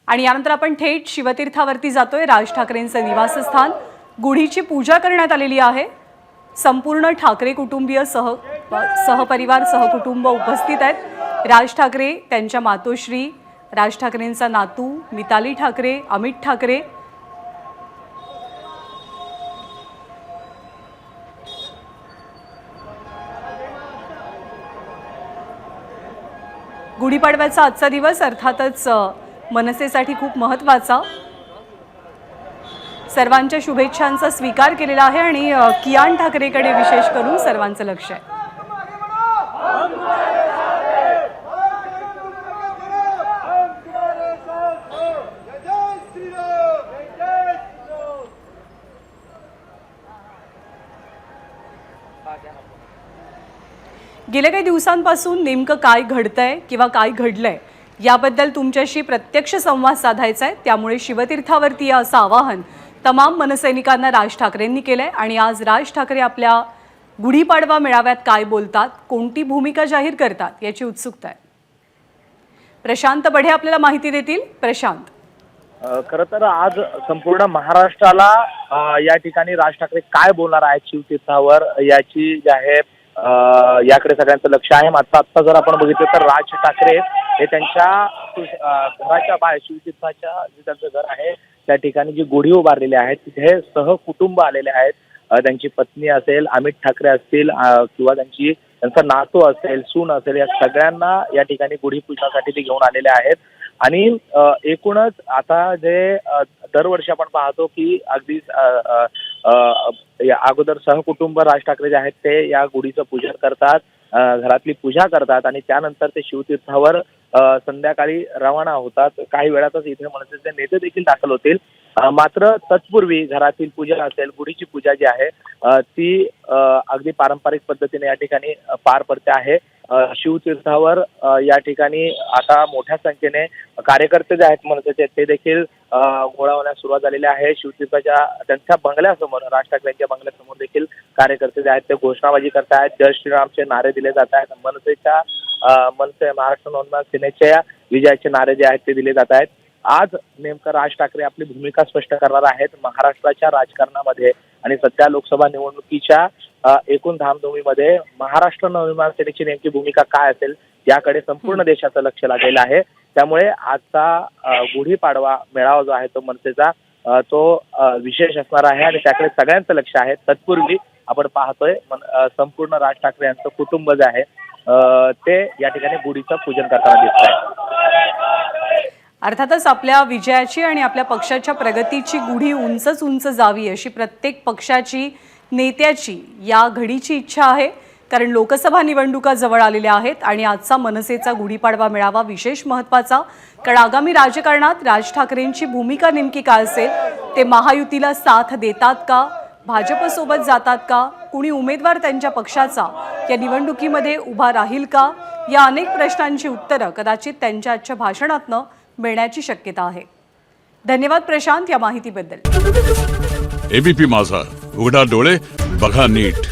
आणि यानंतर आपण थेट शिवतीर्थावरती जातोय। राज ठाकरेंचं निवासस्थान गुढीची पूजा करण्यात आलेली आहे। संपूर्ण ठाकरे कुटुंबीय सहपरिवार सहकुटुंब उपस्थित आहेत। राज ठाकरे, त्यांच्या मातोश्री, राज ठाकरेंचा नातू मिताली ठाकरे, अमित ठाकरे, गुढीपाडव्याचा आजचा दिवस अर्थातच मनसेसाठी खूप महत्त्वाचा। सर्वांच्या शुभेच्छांचा स्वीकार केलेला आहे आणि कियान ठाकरेकडे विशेष करून सर्वांचं लक्ष आहे। गेल्या काही दिवसांपासून नेमकं काय घडतंय किंवा काय घडलंय याबद्दल तुमच्याशी प्रत्यक्ष संवाद साधायचा आहे। त्यामुळे शिवतीर्थावरती या असं आवाहन तमाम मनसैनिकांना राज ठाकरेंनी केलंय आणि आज राज ठाकरे आपल्या गुढीपाडवा मेळाव्यात काय बोलतात, कोणती भूमिका जाहीर करतात याची उत्सुकता आहे। प्रशांत बढे आपल्याला माहिती देतील। प्रशांत, खरं तर आज संपूर्ण महाराष्ट्राला या ठिकाणी राज ठाकरे काय बोलणार आहेत शिवतीर्थावर याची जी आहे याकडे सगळ्यांचं लक्ष आहे। मात्र आता जर आपण बघितलं तर राज ठाकरे हे त्यांच्या घराच्या बाहेर शिवतीर्थाच्या जे त्यांचं घर आहे त्या ठिकाणी जी गुढी उभारलेली आहे तिथे सहकुटुंब आलेले आहेत। त्यांची पत्नी असेल, अमित ठाकरे असतील किंवा त्यांचा नातू असेल, सून असेल, या सगळ्यांना या ठिकाणी गुढी पूजनासाठी ते घेऊन आलेले आहेत। आणि एकूणच आता जे दरवर्षी आपण पाहतो की अगदी अगोदर सहकुटुंब राज ठाकरे जे आहेत ते या गुढीचं पूजन करतात, घरातली पूजा करतात आणि त्यानंतर ते शिवतीर्थावर संध्याकाळी रवाना होतात। काही वेळातच इथे मनसेचे नेते देखील दाखल होतील। मात्र तत्पूर्वी घरातील पूजा असेल, गुढीची पूजा जी आहे ती अगदी पारंपरिक पद्धतीने या ठिकाणी पार पडते आहे। शिवतीर्थावर या ठिकाणी आता मोठ्या संख्येने कार्यकर्ते जे आहेत मनसेचे ते देखील गोळा होण्यास सुरुवात झालेली आहे। शिवतीर्थाच्या त्यांच्या बंगल्यासमोर, राज ठाकरेंच्या बंगल्यासमोर देखील कार्यकर्ते जे आहेत ते घोषणाबाजी करतायत, जय श्रीरामचे नारे दिले जात आहेत। मनसे महाराष्ट्र नवनिर्माण सेनेच्या विजयाचे नारे जे आहेत ते दिले जात आहेत। आज नेमकं राज ठाकरे आपली भूमिका स्पष्ट करणार आहेत महाराष्ट्राच्या राजकारणामध्ये आणि सध्या लोकसभा निवडणुकीच्या एकूण धामधुमीमध्ये महाराष्ट्र नवनिर्माण सेनेची नेमकी भूमिका काय असेल याकडे संपूर्ण देशाचं लक्ष लागलेलं आहे। त्यामुळे आजचा गुढीपाडवा मेळावा जो आहे तो मनसेचा तो विशेष असणार आहे आणि त्याकडे सगळ्यांचं लक्ष आहे। तत्पूर्वी आपण पाहतोय संपूर्ण राज ठाकरे यांचं कुटुंब जे आहे ते या ठिकाणी गुढीचं पूजन करताना दिसत आहे। अर्थातच आपल्या विजयाची आणि आपल्या पक्षाच्या प्रगतीची गुढी उंचच उंच जावी अशी प्रत्येक पक्षाची, नेत्याची या घडीची इच्छा आहे। कारण लोकसभा निवडणुका जवळ आलेल्या आहेत आणि आजचा मनसेचा गुढीपाडवा मेळावा विशेष महत्त्वाचा। कारण आगामी राजकारणात राज ठाकरेंची भूमिका नेमकी काय असेल, ते महायुतीला साथ देतात का, भाजपसोबत जातात का, कुणी उमेदवार त्यांच्या पक्षाचा या निवडणुकीमध्ये उभा राहील का, या अनेक प्रश्नांची उत्तरं कदाचित त्यांच्या आजच्या भाषणातनं मिळण्याची शक्यता आहे। धन्यवाद प्रशांत या माहितीबद्दल। एबीपी माझा, उघडा डोळे बघा नीट।